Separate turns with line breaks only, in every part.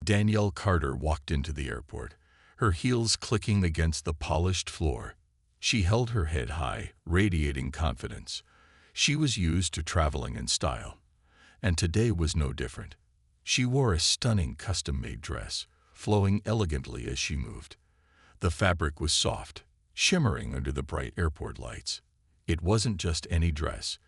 Danielle Carter walked into the airport, her heels clicking against the polished floor. She held her head high, radiating confidence. She was used to traveling in style, and today was no different. She wore a stunning custom-made dress, flowing elegantly as she moved. The fabric was soft, shimmering under the bright airport lights. It wasn't just any dress.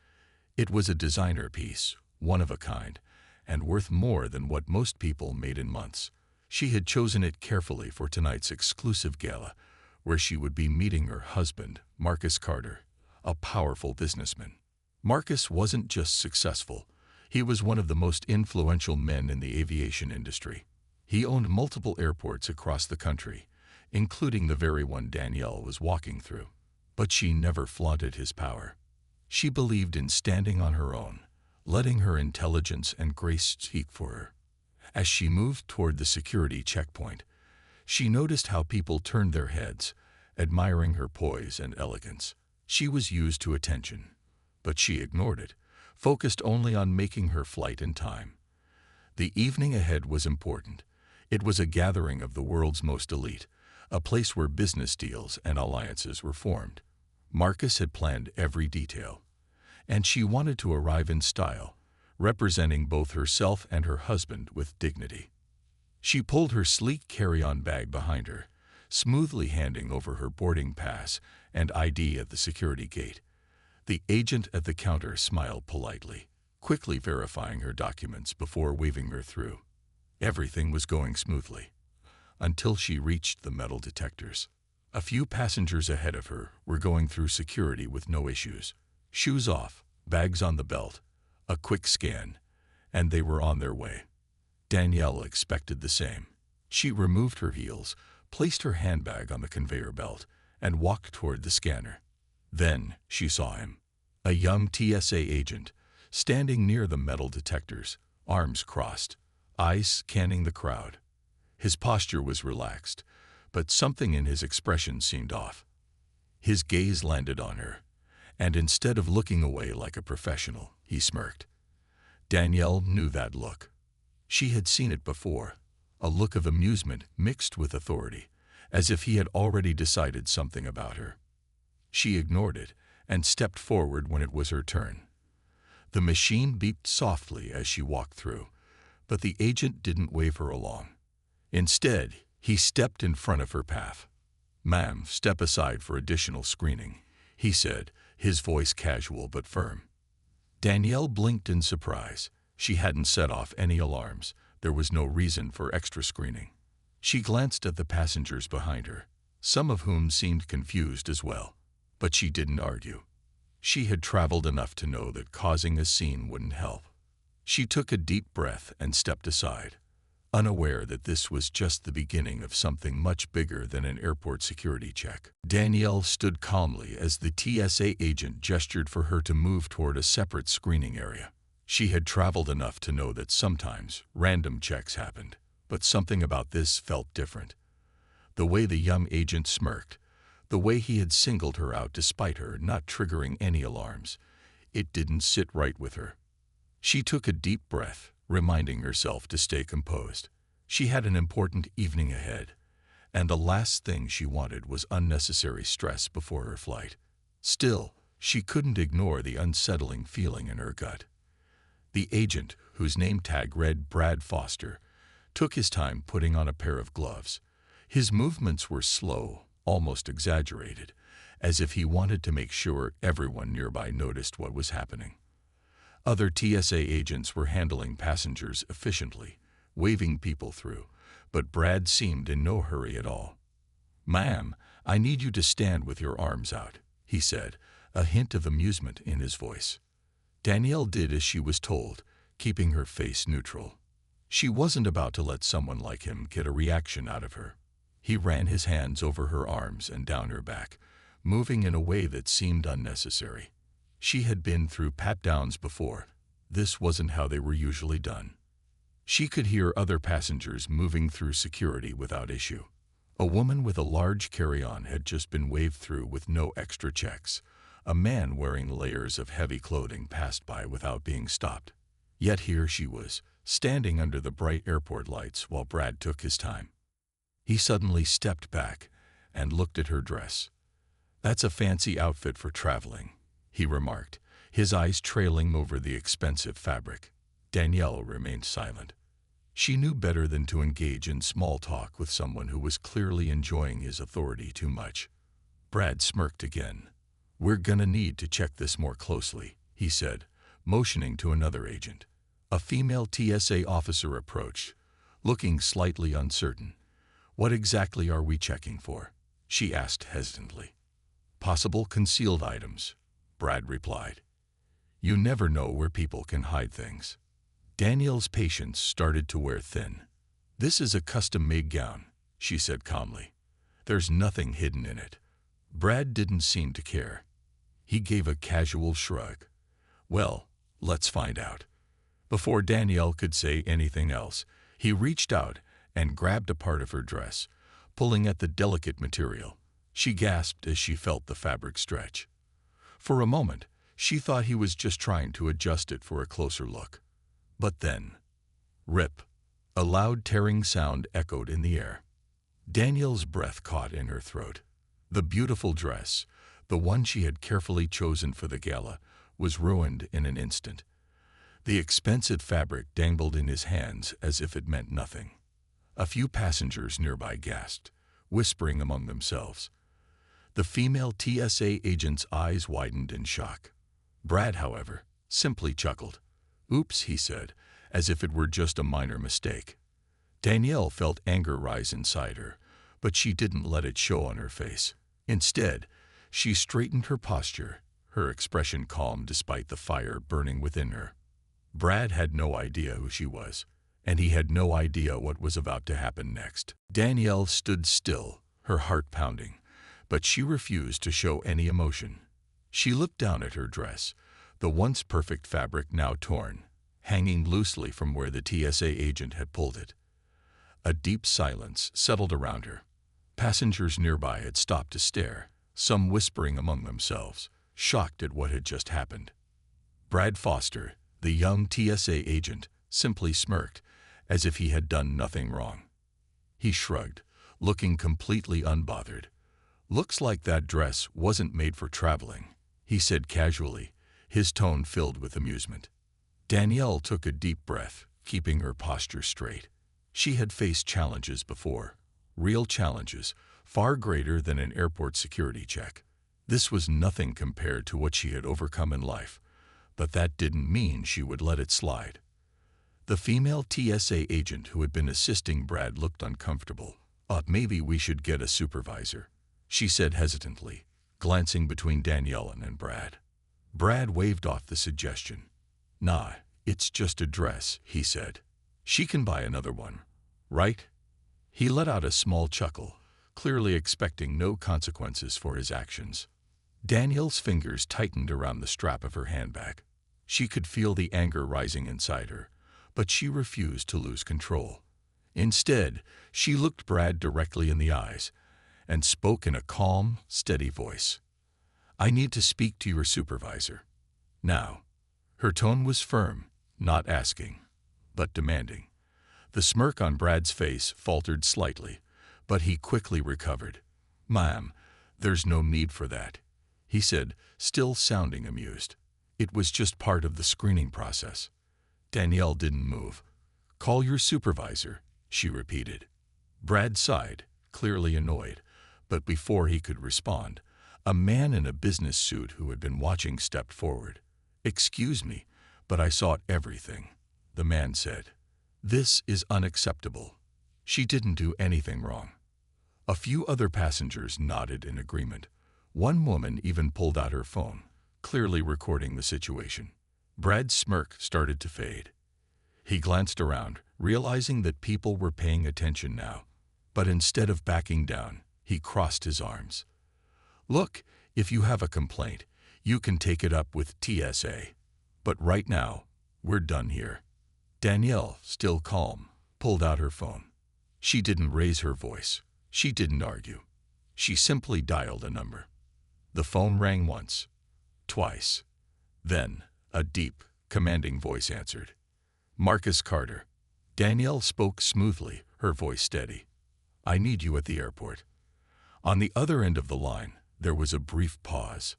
It was a designer piece, one of a kind, and worth more than what most people made in months. She had chosen it carefully for tonight's exclusive gala, where she would be meeting her husband, Marcus Carter, a powerful businessman. Marcus wasn't just successful. He was one of the most influential men in the aviation industry. He owned multiple airports across the country, including the very one Danielle was walking through. But she never flaunted his power. She believed in standing on her own, letting her intelligence and grace speak for her. As she moved toward the security checkpoint, she noticed how people turned their heads, admiring her poise and elegance. She was used to attention, but she ignored it, focused only on making her flight in time. The evening ahead was important. It was a gathering of the world's most elite, a place where business deals and alliances were formed. Marcus had planned every detail, and she wanted to arrive in style, representing both herself and her husband with dignity. She pulled her sleek carry-on bag behind her, smoothly handing over her boarding pass and ID at the security gate. The agent at the counter smiled politely, quickly verifying her documents before waving her through. Everything was going smoothly, until she reached the metal detectors. A few passengers ahead of her were going through security with no issues. Shoes off, bags on the belt, a quick scan, and they were on their way. Danielle expected the same. She removed her heels, placed her handbag on the conveyor belt, and walked toward the scanner. Then she saw him, a young TSA agent, standing near the metal detectors, arms crossed, eyes scanning the crowd. His posture was relaxed, but something in his expression seemed off. His gaze landed on her, and instead of looking away like a professional, he smirked. Danielle knew that look. She had seen it before, a look of amusement mixed with authority, as if he had already decided something about her. She ignored it and stepped forward when it was her turn. The machine beeped softly as she walked through, but the agent didn't wave her along. Instead, he stepped in front of her path. "Ma'am, step aside for additional screening," he said, his voice casual but firm. Danielle blinked in surprise. She hadn't set off any alarms. There was no reason for extra screening. She glanced at the passengers behind her, some of whom seemed confused as well. But she didn't argue. She had traveled enough to know that causing a scene wouldn't help. She took a deep breath and stepped aside, unaware that this was just the beginning of something much bigger than an airport security check. Danielle stood calmly as the TSA agent gestured for her to move toward a separate screening area. She had traveled enough to know that sometimes random checks happened, but something about this felt different. The way the young agent smirked, the way he had singled her out despite her not triggering any alarms, it didn't sit right with her. She took a deep breath, reminding herself to stay composed. She had an important evening ahead, and the last thing she wanted was unnecessary stress before her flight. Still, she couldn't ignore the unsettling feeling in her gut. The agent, whose name tag read Brad Foster, took his time putting on a pair of gloves. His movements were slow, almost exaggerated, as if he wanted to make sure everyone nearby noticed what was happening. Other TSA agents were handling passengers efficiently, waving people through, but Brad seemed in no hurry at all. "Ma'am, I need you to stand with your arms out," he said, a hint of amusement in his voice. Danielle did as she was told, keeping her face neutral. She wasn't about to let someone like him get a reaction out of her. He ran his hands over her arms and down her back, moving in a way that seemed unnecessary. She had been through pat-downs before. This wasn't how they were usually done. She could hear other passengers moving through security without issue. A woman with a large carry-on had just been waved through with no extra checks. A man wearing layers of heavy clothing passed by without being stopped. Yet here she was, standing under the bright airport lights while Brad took his time. He suddenly stepped back and looked at her dress. "That's a fancy outfit for traveling," he remarked, his eyes trailing over the expensive fabric. Danielle remained silent. She knew better than to engage in small talk with someone who was clearly enjoying his authority too much. Brad smirked again. "We're gonna need to check this more closely," he said, motioning to another agent. A female TSA officer approached, looking slightly uncertain. "What exactly are we checking for?" she asked hesitantly. "Possible concealed items," Brad replied. "You never know where people can hide things." Danielle's patience started to wear thin. "This is a custom-made gown," she said calmly. "There's nothing hidden in it." Brad didn't seem to care. He gave a casual shrug. "Well, let's find out." Before Danielle could say anything else, he reached out and grabbed a part of her dress, pulling at the delicate material. She gasped as she felt the fabric stretch. For a moment, she thought he was just trying to adjust it for a closer look. But then, rip! A loud tearing sound echoed in the air. Danielle's breath caught in her throat. The beautiful dress, the one she had carefully chosen for the gala, was ruined in an instant. The expensive fabric dangled in his hands as if it meant nothing. A few passengers nearby gasped, whispering among themselves. The female TSA agent's eyes widened in shock. Brad, however, simply chuckled. "Oops," he said, as if it were just a minor mistake. Danielle felt anger rise inside her, but she didn't let it show on her face. Instead, she straightened her posture, her expression calm despite the fire burning within her. Brad had no idea who she was, and he had no idea what was about to happen next. Danielle stood still, her heart pounding, but she refused to show any emotion. She looked down at her dress, the once perfect fabric now torn, hanging loosely from where the TSA agent had pulled it. A deep silence settled around her. Passengers nearby had stopped to stare, some whispering among themselves, shocked at what had just happened. Brad Foster, the young TSA agent, simply smirked, as if he had done nothing wrong. He shrugged, looking completely unbothered. "Looks like that dress wasn't made for traveling," he said casually, his tone filled with amusement. Danielle took a deep breath, keeping her posture straight. She had faced challenges before, real challenges, far greater than an airport security check. This was nothing compared to what she had overcome in life, but that didn't mean she would let it slide. The female TSA agent who had been assisting Brad looked uncomfortable. Maybe we should get a supervisor," she said hesitantly, glancing between Danielle and Brad. Brad waved off the suggestion. "Nah, it's just a dress," he said. "She can buy another one, right?" He let out a small chuckle, clearly expecting no consequences for his actions. Danielle's fingers tightened around the strap of her handbag. She could feel the anger rising inside her, but she refused to lose control. Instead, she looked Brad directly in the eyes and spoke in a calm, steady voice. "I need to speak to your supervisor. Now." Her tone was firm, not asking, but demanding. The smirk on Brad's face faltered slightly, but he quickly recovered. "Ma'am, there's no need for that," he said, still sounding amused. "It was just part of the screening process." Danielle didn't move. "Call your supervisor," she repeated. Brad sighed, clearly annoyed, but before he could respond, a man in a business suit who had been watching stepped forward. "Excuse me, but I saw everything," the man said. "This is unacceptable. She didn't do anything wrong." A few other passengers nodded in agreement. One woman even pulled out her phone, clearly recording the situation. Brad's smirk started to fade. He glanced around, realizing that people were paying attention now. But instead of backing down, he crossed his arms. "Look, if you have a complaint, you can take it up with TSA. But right now, we're done here." Danielle, still calm, pulled out her phone. She didn't raise her voice. She didn't argue. She simply dialed a number. The phone rang once, twice. Then, a deep, commanding voice answered. Marcus Carter. Danielle spoke smoothly, her voice steady. I need you at the airport. On the other end of the line, there was a brief pause.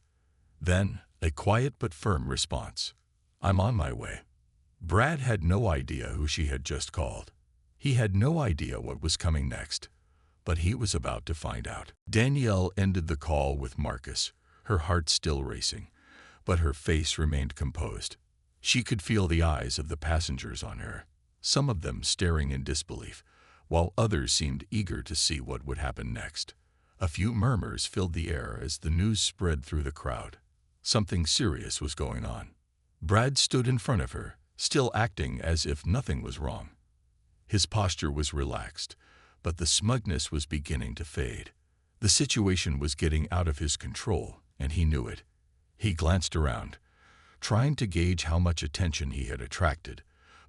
Then, a quiet but firm response. I'm on my way. Brad had no idea who she had just called. He had no idea what was coming next, but he was about to find out. Danielle ended the call with Marcus, her heart still racing, but her face remained composed. She could feel the eyes of the passengers on her, some of them staring in disbelief, while others seemed eager to see what would happen next. A few murmurs filled the air as the news spread through the crowd. Something serious was going on. Brad stood in front of her, still acting as if nothing was wrong. His posture was relaxed, but the smugness was beginning to fade. The situation was getting out of his control, and he knew it. He glanced around, trying to gauge how much attention he had attracted,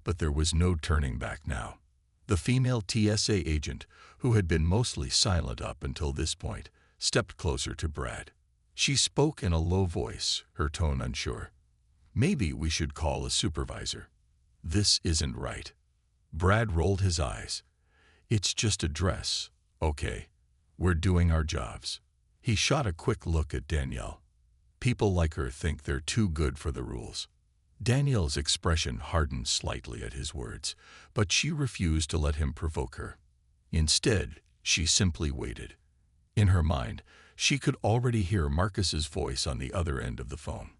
but there was no turning back now. The female TSA agent, who had been mostly silent up until this point, stepped closer to Brad. She spoke in a low voice, her tone unsure. Maybe we should call a supervisor. This isn't right. Brad rolled his eyes. It's just a dress. Okay, we're doing our jobs. He shot a quick look at Danielle. People like her think they're too good for the rules. Danielle's expression hardened slightly at his words, but she refused to let him provoke her. Instead, she simply waited. In her mind, she could already hear Marcus's voice on the other end of the phone.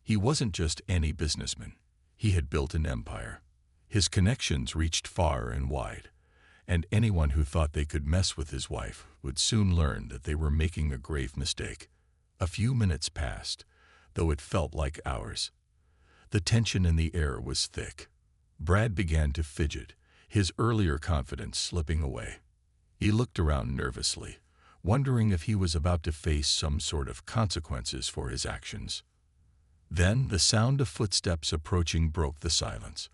He wasn't just any businessman. He had built an empire. His connections reached far and wide, and anyone who thought they could mess with his wife would soon learn that they were making a grave mistake. A few minutes passed, though it felt like hours. The tension in the air was thick. Brad began to fidget, his earlier confidence slipping away. He looked around nervously, wondering if he was about to face some sort of consequences for his actions. Then the sound of footsteps approaching broke the silence.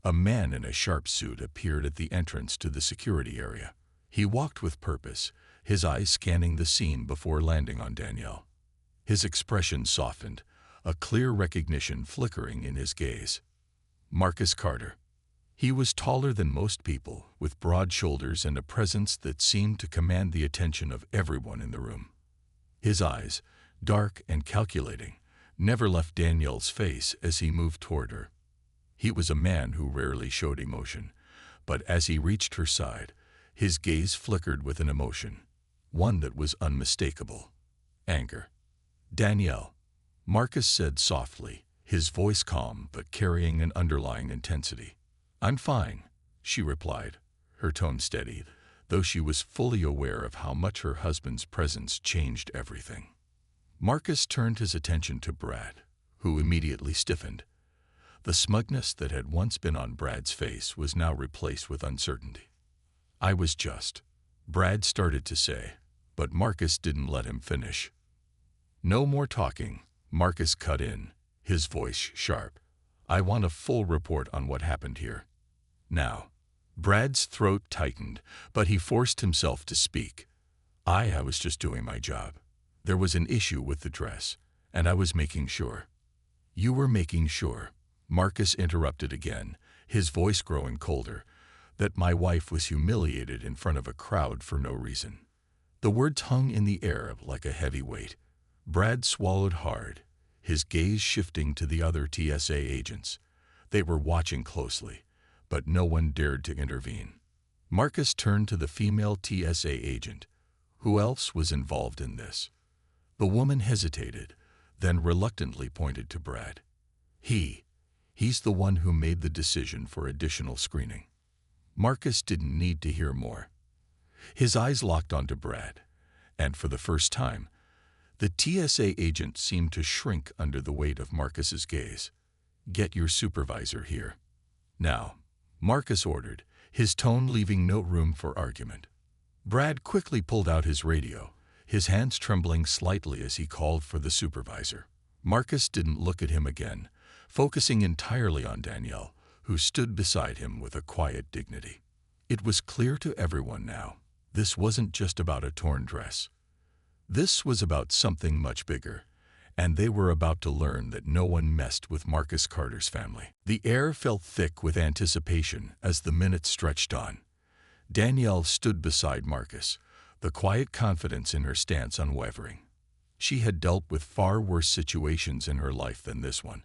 A man in a sharp suit appeared at the entrance to the security area. He walked with purpose, his eyes scanning the scene before landing on Danielle. His expression softened, a clear recognition flickering in his gaze. Marcus Carter. He was taller than most people, with broad shoulders and a presence that seemed to command the attention of everyone in the room. His eyes, dark and calculating, never left Danielle's face as he moved toward her. He was a man who rarely showed emotion, but as he reached her side, his gaze flickered with an emotion, one that was unmistakable: anger. Danielle, Marcus said softly, his voice calm but carrying an underlying intensity. I'm fine, she replied, her tone steady, though she was fully aware of how much her husband's presence changed everything. Marcus turned his attention to Brad, who immediately stiffened. The smugness that had once been on Brad's face was now replaced with uncertainty. I was just, Brad started to say, but Marcus didn't let him finish. No more talking, Marcus cut in, his voice sharp. I want a full report on what happened here. Now. Brad's throat tightened, but he forced himself to speak. I was just doing my job. There was an issue with the dress, and I was making sure. You were making sure, Marcus interrupted again, his voice growing colder, that my wife was humiliated in front of a crowd for no reason. The words hung in the air like a heavy weight. Brad swallowed hard, his gaze shifting to the other TSA agents. They were watching closely, but no one dared to intervene. Marcus turned to the female TSA agent. Who else was involved in this? The woman hesitated, then reluctantly pointed to Brad. He's the one who made the decision for additional screening. Marcus didn't need to hear more. His eyes locked onto Brad, and for the first time, the TSA agent seemed to shrink under the weight of Marcus's gaze. Get your supervisor here. Now, Marcus ordered, his tone leaving no room for argument. Brad quickly pulled out his radio, his hands trembling slightly as he called for the supervisor. Marcus didn't look at him again, focusing entirely on Danielle, who stood beside him with a quiet dignity. It was clear to everyone now, this wasn't just about a torn dress. This was about something much bigger, and they were about to learn that no one messed with Marcus Carter's family. The air felt thick with anticipation as the minutes stretched on. Danielle stood beside Marcus, the quiet confidence in her stance unwavering. She had dealt with far worse situations in her life than this one,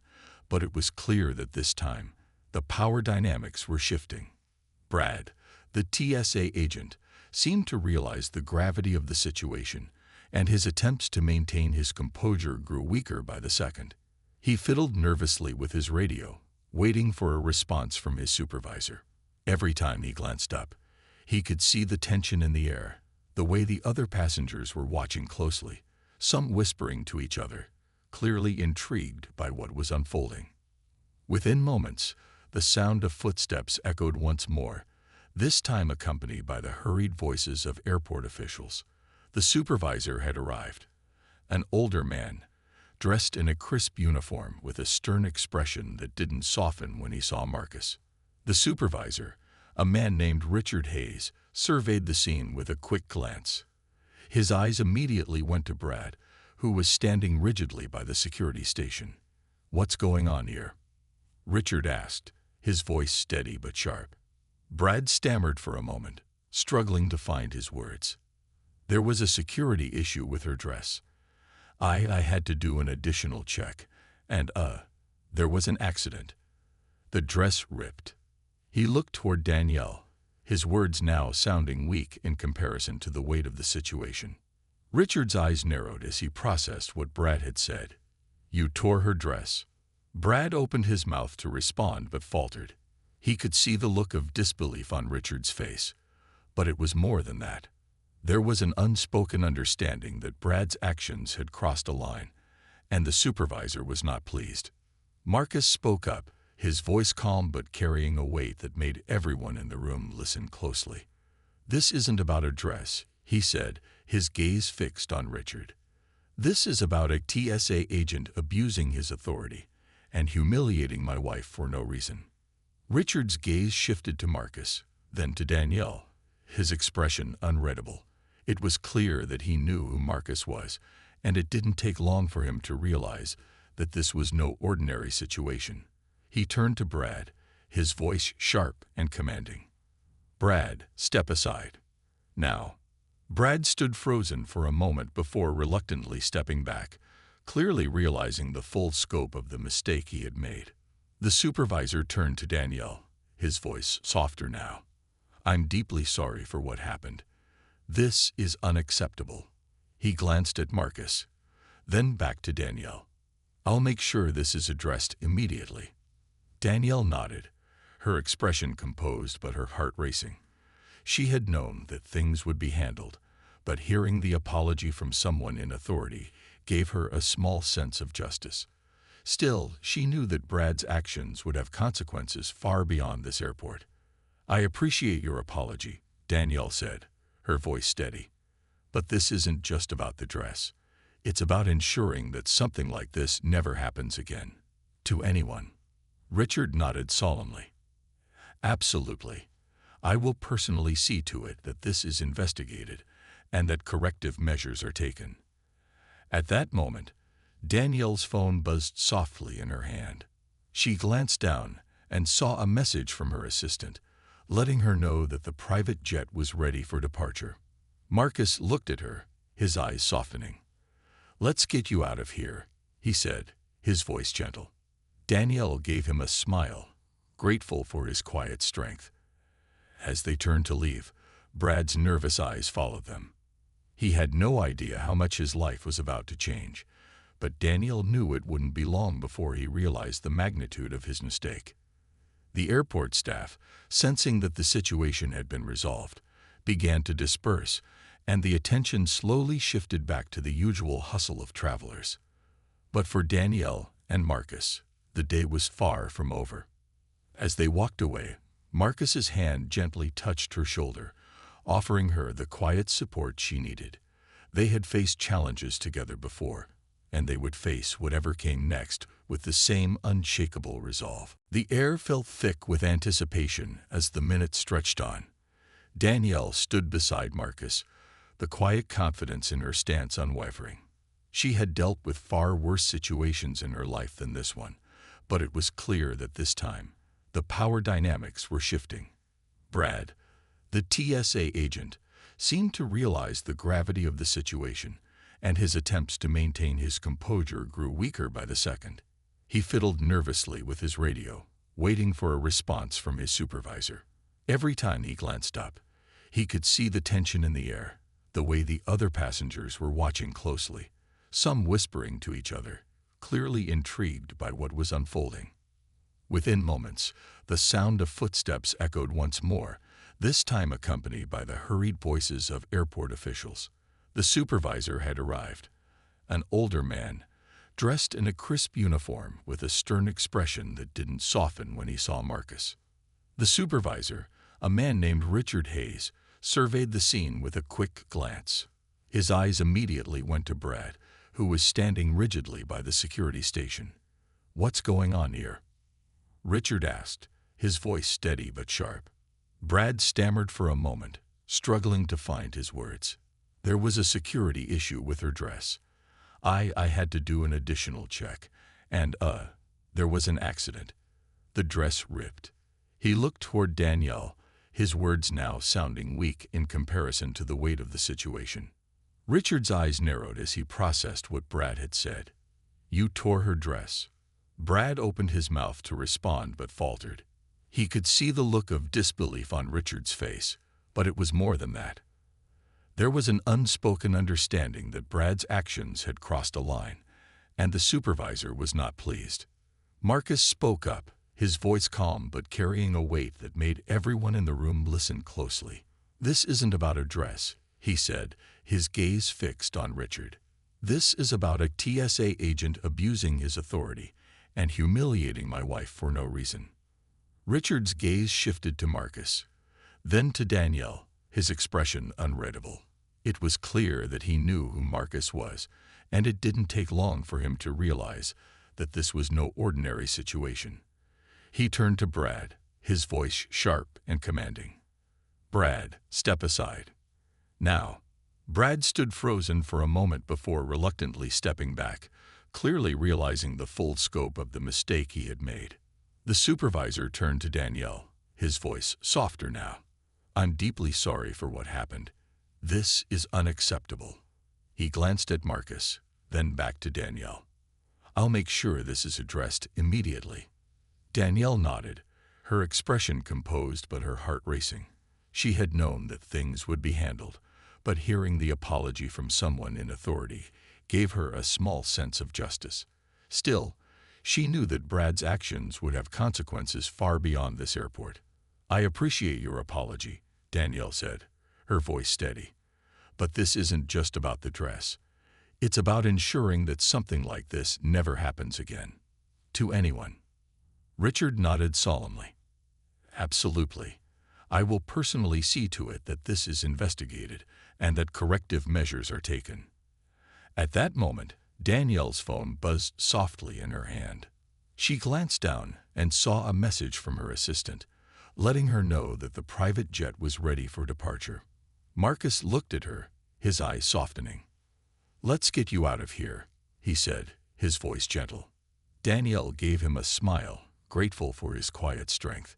but it was clear that this time, the power dynamics were shifting. Brad, the TSA agent, seemed to realize the gravity of the situation, and his attempts to maintain his composure grew weaker by the second. He fiddled nervously with his radio, waiting for a response from his supervisor. Every time he glanced up, he could see the tension in the air, the way the other passengers were watching closely, some whispering to each other, clearly intrigued by what was unfolding. Within moments, the sound of footsteps echoed once more, this time accompanied by the hurried voices of airport officials. The supervisor had arrived, an older man, dressed in a crisp uniform with a stern expression that didn't soften when he saw Marcus. The supervisor, a man named Richard Hayes, surveyed the scene with a quick glance. His eyes immediately went to Brad, who was standing rigidly by the security station. "What's going on here?" Richard asked, his voice steady but sharp. Brad stammered for a moment, struggling to find his words. "There was a security issue with her dress. I had to do an additional check, and there was an accident. The dress ripped." He looked toward Danielle, his words now sounding weak in comparison to the weight of the situation. Richard's eyes narrowed as he processed what Brad had said. "You tore her dress." Brad opened his mouth to respond but faltered. He could see the look of disbelief on Richard's face, but it was more than that. There was an unspoken understanding that Brad's actions had crossed a line, and the supervisor was not pleased. Marcus spoke up, his voice calm but carrying a weight that made everyone in the room listen closely. "This isn't about a dress," he said, his gaze fixed on Richard. "This is about a TSA agent abusing his authority and humiliating my wife for no reason." Richard's gaze shifted to Marcus, then to Danielle, his expression unreadable. It was clear that he knew who Marcus was, and it didn't take long for him to realize that this was no ordinary situation. He turned to Brad, his voice sharp and commanding. "Brad, step aside." "Now." Brad stood frozen for a moment before reluctantly stepping back, clearly realizing the full scope of the mistake he had made. The supervisor turned to Danielle, his voice softer now. "I'm deeply sorry for what happened. This is unacceptable." He glanced at Marcus, then back to Danielle. "I'll make sure this is addressed immediately." Danielle nodded, her expression composed but her heart racing. She had known that things would be handled, but hearing the apology from someone in authority gave her a small sense of justice. Still, she knew that Brad's actions would have consequences far beyond this airport. "I appreciate your apology," Danielle said, her voice steady. "But this isn't just about the dress. It's about ensuring that something like this never happens again. To anyone." Richard nodded solemnly. "Absolutely. I will personally see to it that this is investigated and that corrective measures are taken." At that moment, Danielle's phone buzzed softly in her hand. She glanced down and saw a message from her assistant, letting her know that the private jet was ready for departure. Marcus looked at her, his eyes softening. "Let's get you out of here," he said, his voice gentle. Danielle gave him a smile, grateful for his quiet strength. As they turned to leave, Brad's nervous eyes followed them. He had no idea how much his life was about to change, but Danielle knew it wouldn't be long before he realized the magnitude of his mistake. The airport staff, sensing that the situation had been resolved, began to disperse, and the attention slowly shifted back to the usual hustle of travelers. But for Danielle and Marcus, the day was far from over. As they walked away, Marcus's hand gently touched her shoulder, offering her the quiet support she needed. They had faced challenges together before, and they would face whatever came next with the same unshakable resolve. The air felt thick with anticipation as the minutes stretched on. Danielle stood beside Marcus, the quiet confidence in her stance unwavering. She had dealt with far worse situations in her life than this one, but it was clear that this time, the power dynamics were shifting. Brad, the TSA agent, seemed to realize the gravity of the situation, and his attempts to maintain his composure grew weaker by the second. He fiddled nervously with his radio, waiting for a response from his supervisor. Every time he glanced up, he could see the tension in the air, the way the other passengers were watching closely, some whispering to each other, clearly intrigued by what was unfolding. Within moments, the sound of footsteps echoed once more, this time accompanied by the hurried voices of airport officials. The supervisor had arrived, an older man, dressed in a crisp uniform with a stern expression that didn't soften when he saw Marcus. The supervisor, a man named Richard Hayes, surveyed the scene with a quick glance. His eyes immediately went to Brad, who was standing rigidly by the security station. "What's going on here?" Richard asked, his voice steady but sharp. Brad stammered for a moment, struggling to find his words. There was a security issue with her dress. I had to do an additional check, and, there was an accident. The dress ripped. He looked toward Danielle, his words now sounding weak in comparison to the weight of the situation. Richard's eyes narrowed as he processed what Brad had said. "You tore her dress." Brad opened his mouth to respond but faltered. He could see the look of disbelief on Richard's face, but it was more than that. There was an unspoken understanding that Brad's actions had crossed a line, and the supervisor was not pleased. Marcus spoke up, his voice calm but carrying a weight that made everyone in the room listen closely. "This isn't about a dress," he said, his gaze fixed on Richard. "This is about a TSA agent abusing his authority and humiliating my wife for no reason." Richard's gaze shifted to Marcus, then to Danielle, his expression unreadable. It was clear that he knew who Marcus was, and it didn't take long for him to realize that this was no ordinary situation. He turned to Brad, his voice sharp and commanding. "Brad, step aside." Now, Brad stood frozen for a moment before reluctantly stepping back, clearly realizing the full scope of the mistake he had made. The supervisor turned to Danielle, his voice softer now. "I'm deeply sorry for what happened. This is unacceptable." He glanced at Marcus, then back to Danielle. "I'll make sure this is addressed immediately." Danielle nodded, her expression composed but her heart racing. She had known that things would be handled, but hearing the apology from someone in authority gave her a small sense of justice. Still, she knew that Brad's actions would have consequences far beyond this airport. "I appreciate your apology," Danielle said, her voice steady. "But this isn't just about the dress. It's about ensuring that something like this never happens again. To anyone." Richard nodded solemnly. "Absolutely. I will personally see to it that this is investigated and that corrective measures are taken." At that moment, Danielle's phone buzzed softly in her hand. She glanced down and saw a message from her assistant, letting her know that the private jet was ready for departure. Marcus looked at her, his eyes softening. "Let's get you out of here," he said, his voice gentle. Danielle gave him a smile, grateful for his quiet strength.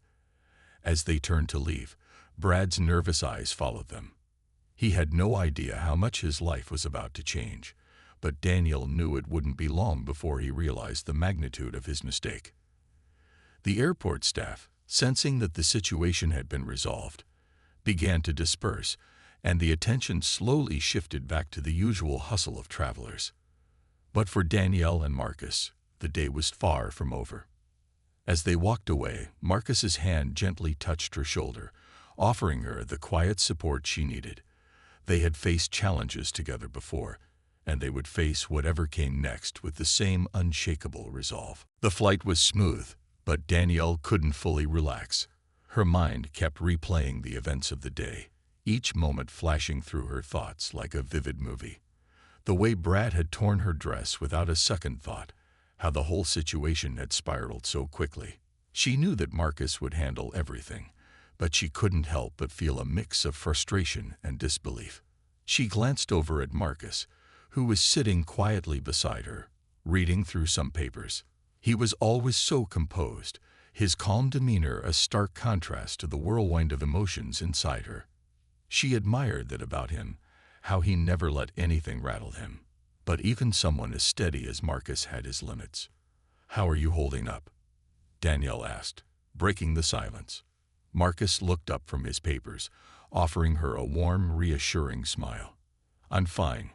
As they turned to leave, Brad's nervous eyes followed them. He had no idea how much his life was about to change, but Danielle knew it wouldn't be long before he realized the magnitude of his mistake. The airport staff, sensing that the situation had been resolved, began to disperse, and the attention slowly shifted back to the usual hustle of travelers. But for Danielle and Marcus, the day was far from over. As they walked away, Marcus's hand gently touched her shoulder, offering her the quiet support she needed. They had faced challenges together before, and they would face whatever came next with the same unshakable resolve. The flight was smooth, but Danielle couldn't fully relax. Her mind kept replaying the events of the day, each moment flashing through her thoughts like a vivid movie. The way Brad had torn her dress without a second thought, how the whole situation had spiraled so quickly. She knew that Marcus would handle everything, but she couldn't help but feel a mix of frustration and disbelief. She glanced over at Marcus, who was sitting quietly beside her, reading through some papers. He was always so composed, his calm demeanor a stark contrast to the whirlwind of emotions inside her. She admired that about him, how he never let anything rattle him. But even someone as steady as Marcus had his limits. "How are you holding up?" Danielle asked, breaking the silence. Marcus looked up from his papers, offering her a warm, reassuring smile. "I'm fine,"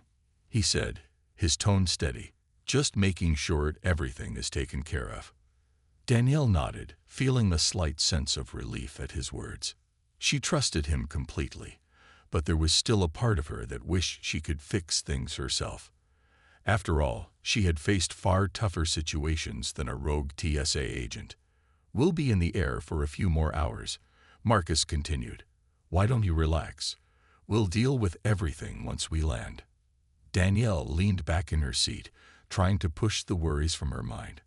he said, his tone steady, "just making sure everything is taken care of." Danielle nodded, feeling a slight sense of relief at his words. She trusted him completely, but there was still a part of her that wished she could fix things herself. After all, she had faced far tougher situations than a rogue TSA agent. "We'll be in the air for a few more hours," Marcus continued. "Why don't you relax? We'll deal with everything once we land." Danielle leaned back in her seat, trying to push the worries from her mind.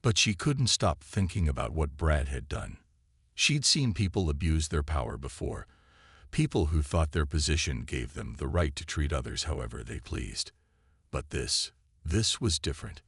But she couldn't stop thinking about what Brad had done. She'd seen people abuse their power before, people who thought their position gave them the right to treat others however they pleased. But this was different.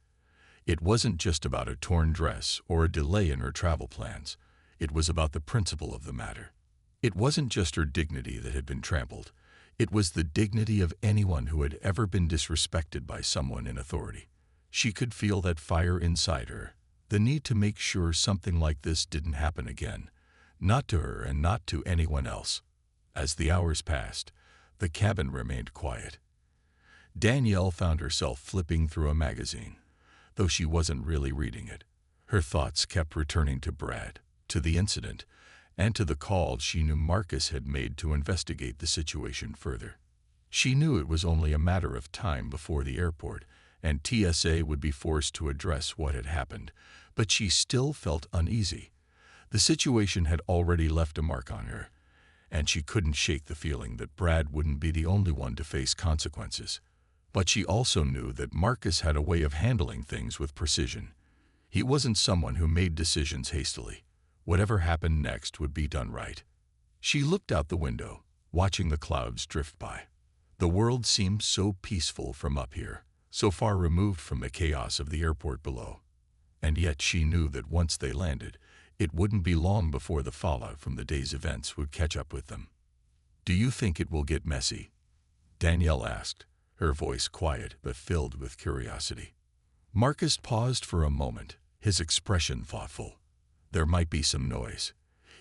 It wasn't just about a torn dress or a delay in her travel plans. It was about the principle of the matter. It wasn't just her dignity that had been trampled. It was the dignity of anyone who had ever been disrespected by someone in authority. She could feel that fire inside her, the need to make sure something like this didn't happen again, not to her and not to anyone else. As the hours passed, the cabin remained quiet. Danielle found herself flipping through a magazine, though she wasn't really reading it. Her thoughts kept returning to Brad, to the incident, and to the call she knew Marcus had made to investigate the situation further. She knew it was only a matter of time before the airport, and TSA would be forced to address what had happened, but she still felt uneasy. The situation had already left a mark on her, and she couldn't shake the feeling that Brad wouldn't be the only one to face consequences. But she also knew that Marcus had a way of handling things with precision. He wasn't someone who made decisions hastily. Whatever happened next would be done right. She looked out the window, watching the clouds drift by. The world seemed so peaceful from up here, so far removed from the chaos of the airport below. And yet she knew that once they landed, it wouldn't be long before the fallout from the day's events would catch up with them. "Do you think it will get messy?" Danielle asked, her voice quiet but filled with curiosity. Marcus paused for a moment, his expression thoughtful. "There might be some noise,"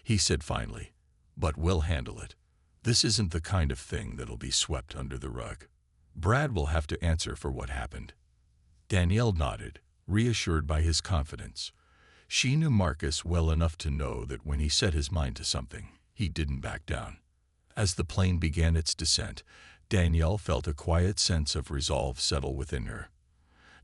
he said finally, "but we'll handle it. This isn't the kind of thing that'll be swept under the rug. Brad will have to answer for what happened." Danielle nodded, reassured by his confidence. She knew Marcus well enough to know that when he set his mind to something, he didn't back down. As the plane began its descent, Danielle felt a quiet sense of resolve settle within her.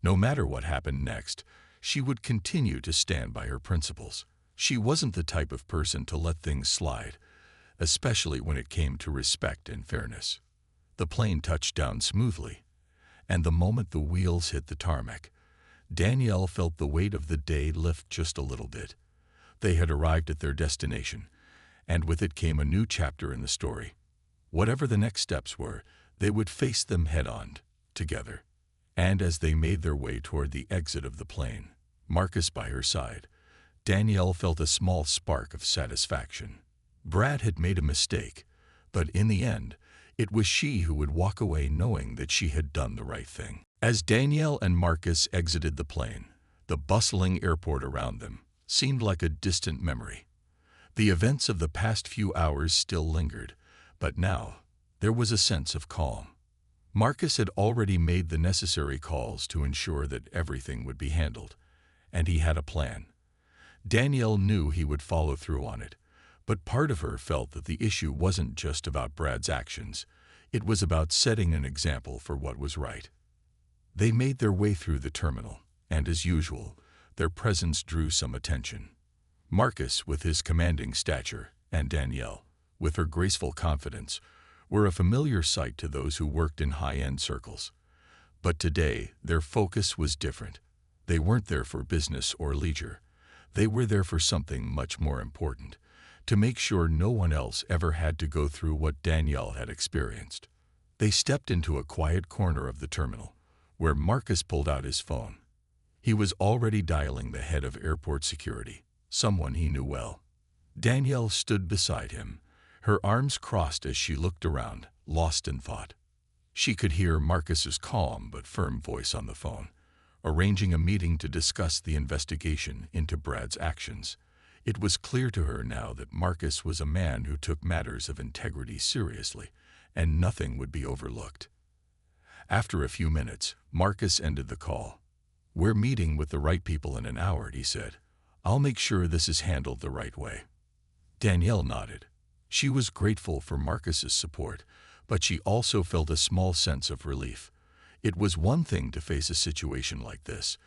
No matter what happened next, she would continue to stand by her principles. She wasn't the type of person to let things slide, especially when it came to respect and fairness. The plane touched down smoothly, and the moment the wheels hit the tarmac, Danielle felt the weight of the day lift just a little bit. They had arrived at their destination, and with it came a new chapter in the story. Whatever the next steps were, they would face them head-on, together. And as they made their way toward the exit of the plane, Marcus by her side, Danielle felt a small spark of satisfaction. Brad had made a mistake, but in the end, it was she who would walk away knowing that she had done the right thing. As Danielle and Marcus exited the plane, the bustling airport around them seemed like a distant memory. The events of the past few hours still lingered, but now there was a sense of calm. Marcus had already made the necessary calls to ensure that everything would be handled, and he had a plan. Danielle knew he would follow through on it, but part of her felt that the issue wasn't just about Brad's actions. It was about setting an example for what was right. They made their way through the terminal, and as usual, their presence drew some attention. Marcus, with his commanding stature, and Danielle, with her graceful confidence, were a familiar sight to those who worked in high-end circles. But today, their focus was different. They weren't there for business or leisure. They were there for something much more important, to make sure no one else ever had to go through what Danielle had experienced. They stepped into a quiet corner of the terminal, where Marcus pulled out his phone. He was already dialing the head of airport security, someone he knew well. Danielle stood beside him, her arms crossed as she looked around, lost in thought. She could hear Marcus's calm but firm voice on the phone, arranging a meeting to discuss the investigation into Brad's actions. It was clear to her now that Marcus was a man who took matters of integrity seriously, and nothing would be overlooked. After a few minutes, Marcus ended the call. "We're meeting with the right people in an hour," he said. "I'll make sure this is handled the right way." Danielle nodded. She was grateful for Marcus's support, but she also felt a small sense of relief. It was one thing to face a situation like this,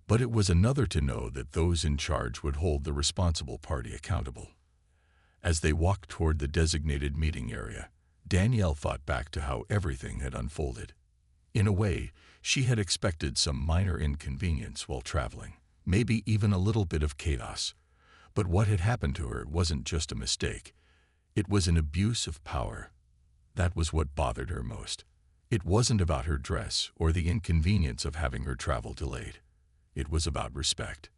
but it was another to know that those in charge would hold the responsible party accountable. As they walked toward the designated meeting area, Danielle thought back to how everything had unfolded. In a way, she had expected some minor inconvenience while traveling, maybe even a little bit of chaos. But what had happened to her wasn't just a mistake. It was an abuse of power. That was what bothered her most. It wasn't about her dress or the inconvenience of having her travel delayed. It was about respect.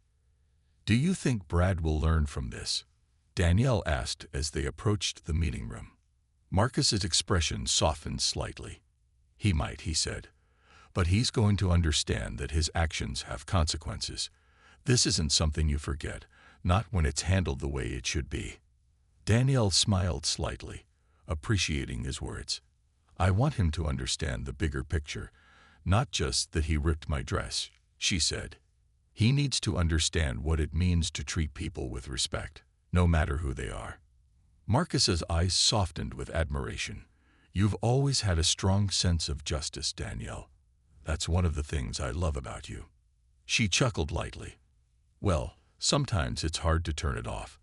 "Do you think Brad will learn from this?" Danielle asked as they approached the meeting room. Marcus's expression softened slightly. "He might," he said, "but he's going to understand that his actions have consequences. This isn't something you forget, not when it's handled the way it should be." Danielle smiled slightly, appreciating his words. "I want him to understand the bigger picture, not just that he ripped my dress," she said. "He needs to understand what it means to treat people with respect, no matter who they are." Marcus's eyes softened with admiration. "You've always had a strong sense of justice, Danielle. That's one of the things I love about you." She chuckled lightly. "Well, sometimes it's hard to turn it off.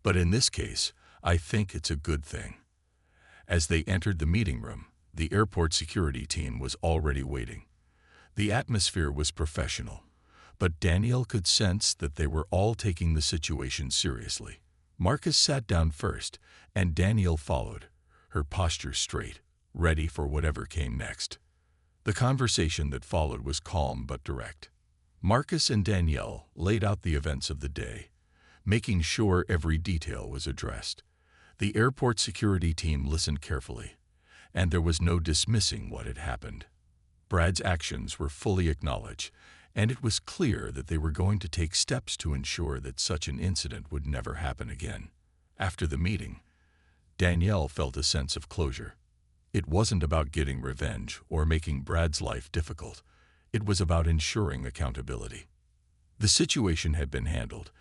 But in this case, I think it's a good thing." As they entered the meeting room, the airport security team was already waiting. The atmosphere was professional, but Danielle could sense that they were all taking the situation seriously. Marcus sat down first, and Danielle followed, her posture straight, ready for whatever came next. The conversation that followed was calm but direct. Marcus and Danielle laid out the events of the day, making sure every detail was addressed. The airport security team listened carefully, and there was no dismissing what had happened. Brad's actions were fully acknowledged, and it was clear that they were going to take steps to ensure that such an incident would never happen again. After the meeting, Danielle felt a sense of closure. It wasn't about getting revenge or making Brad's life difficult. It was about ensuring accountability. The situation had been handled,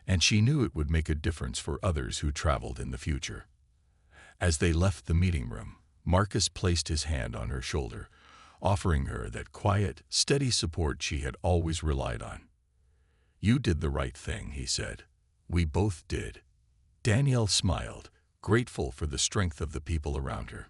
and she knew it would make a difference for others who traveled in the future. As they left the meeting room, Marcus placed his hand on her shoulder, offering her that quiet, steady support she had always relied on. "You did the right thing," he said. "We both did." Danielle smiled, grateful for the strength of the people around her.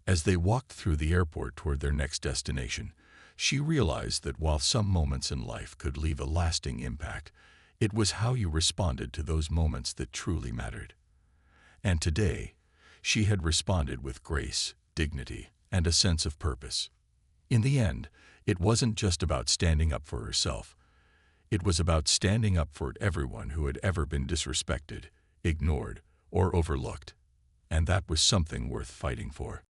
As they walked through the airport toward their next destination, she realized that while some moments in life could leave a lasting impact, it was how you responded to those moments that truly mattered. And today, she had responded with grace, dignity, and a sense of purpose. In the end, it wasn't just about standing up for herself. It was about standing up for everyone who had ever been disrespected, ignored, or overlooked. And that was something worth fighting for.